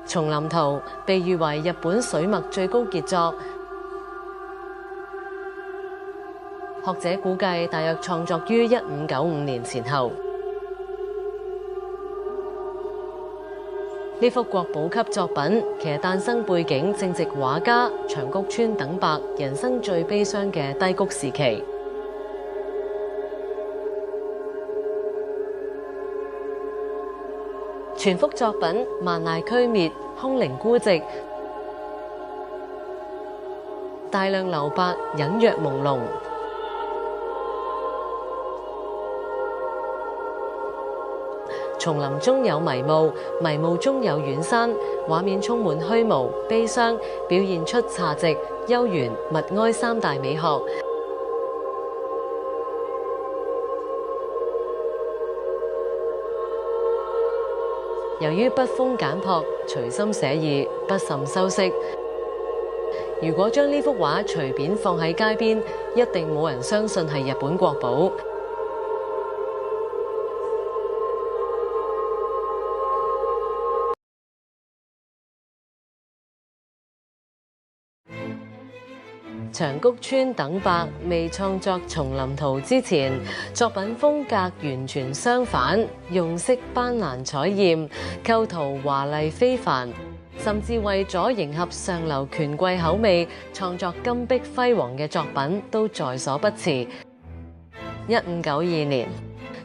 叢林圖被譽為日本水墨最高傑作，學者估計大約創作於1595年前後。呢幅國寶級作品其實誕生背景正值畫家長谷川等伯人生最悲傷嘅低谷時期。全幅作品萬籟俱滅，空靈孤寂，大量留白，隱約朦朧。叢林中有迷霧，迷霧中有遠山，畫面充滿虛無、悲傷，表現出侘寂、幽玄、物哀三大美學。由於筆鋒簡樸，隨心寫意，不甚修飾。如果將呢幅畫隨便放喺街邊，一定冇人相信係日本國寶。長谷川等伯未創作《叢林圖》之前，作品風格完全相反，用色斑斕彩豔，構圖華麗非凡，甚至為咗迎合上流權貴口味，創作金碧輝煌嘅作品都在所不辭。1592年，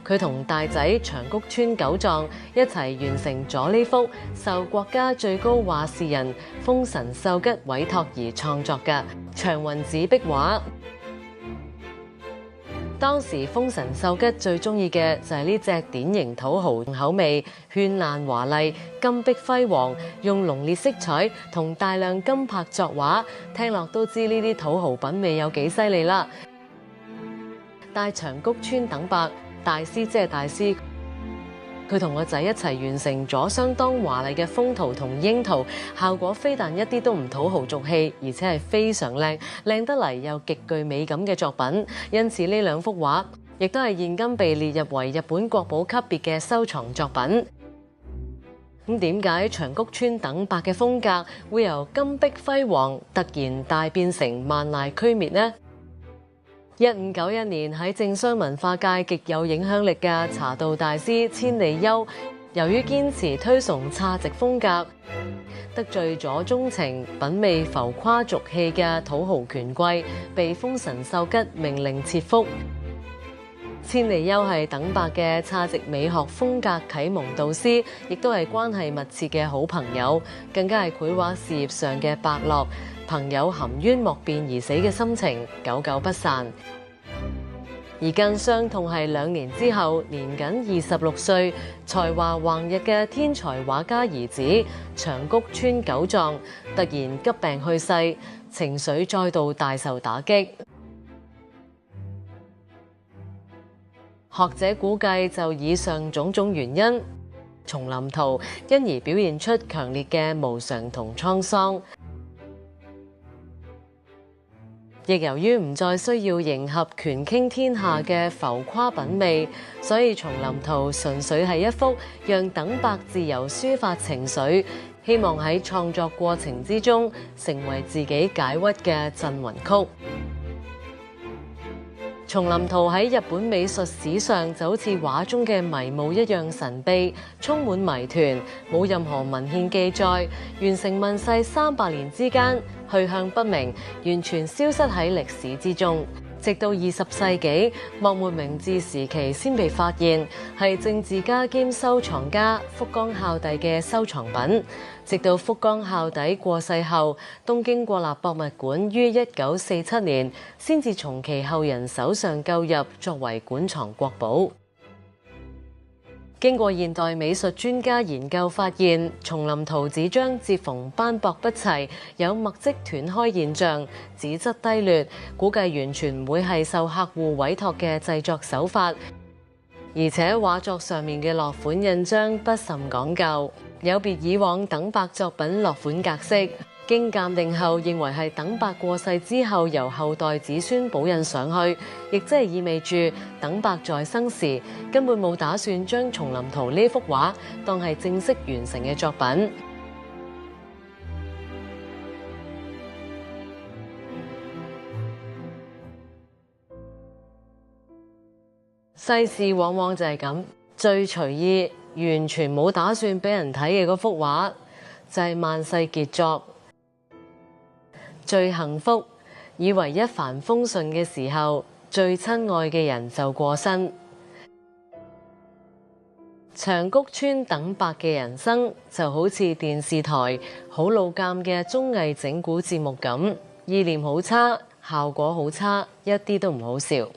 佢同大仔長谷川久藏一齊完成咗呢幅受國家最高話事人豐臣秀吉委託而創作嘅長雲寺壁畫。當時豐臣秀吉最中意嘅就係呢隻典型土豪口味、絢爛華麗、金碧輝煌，用濃烈色彩同大量金箔作畫，聽落都知呢啲土豪品味有幾犀利啦。但長谷川等伯大師即係大師，佢同個仔一齊完成咗相當華麗嘅風圖同櫻圖，效果非但一啲都唔土豪俗氣，而且係非常靚，靚得嚟又極具美感嘅作品。因此呢兩幅畫亦都係現今被列入為日本國寶級別嘅收藏作品。咁點解長谷川等伯嘅風格會由金碧輝煌突然大變成萬籟俱滅呢？1591年喺政商文化界極有影響力嘅茶道大師千利休，由於堅持推崇侘寂風格，得罪咗鍾情品味浮誇俗氣嘅土豪權貴，被豐臣秀吉命令切腹。千利休係等伯嘅侘寂美學風格啟蒙導師，亦都係關係密切嘅好朋友，更加係繪畫事業上嘅伯樂。朋友含冤莫辯而死嘅心情久久不散，而更傷痛係2年之後，年僅26歲、才華橫溢嘅天才畫家兒子長谷川久藏突然急病去世，情緒再度大受打擊。學者估計就以上種種原因，《叢林圖》因而表現出強烈嘅無常同滄桑。亦由於唔再需要迎合權傾天下嘅浮誇品味，所以《叢林圖》純粹係一幅讓等伯自由抒發情緒，希望喺創作過程之中成為自己解鬱嘅鎮魂曲。《叢林圖》喺日本美術史上就好似畫中嘅迷霧一樣神秘，充滿謎團，冇任何文獻記載，完成問世300年之間，去向不明，完全消失喺歷史之中。直到20世紀幕末明治時期先被發現，係政治家兼收藏家福岡孝棣嘅收藏品。直到福岡孝棣過世後，東京國立博物館於1947年先至從其後人手上購入作為館藏國寶。經過現代美術專家研究發現，叢林圖紙張接縫斑駁不齊，有墨跡斷開現象，紙質低劣，估計完全唔會係受客戶委託嘅製作手法。而且畫作上面嘅落款印章不甚講究，有別以往等伯作品落款格式。經鑑定後認為係等伯過世之後由後代子孫補印上去，亦即係意味住等伯在生時根本冇打算將《叢林圖》呢幅畫當係正式完成嘅作品。世事往往就係咁，最隨意、完全冇打算俾人睇嘅嗰幅畫，就係萬世傑作。最幸福，以為一帆風順嘅時候，最親愛嘅人就過身。長谷川等伯嘅人生就好似電視台好老尷嘅綜藝整蠱節目咁，意念好差，效果好差，一啲都唔好笑。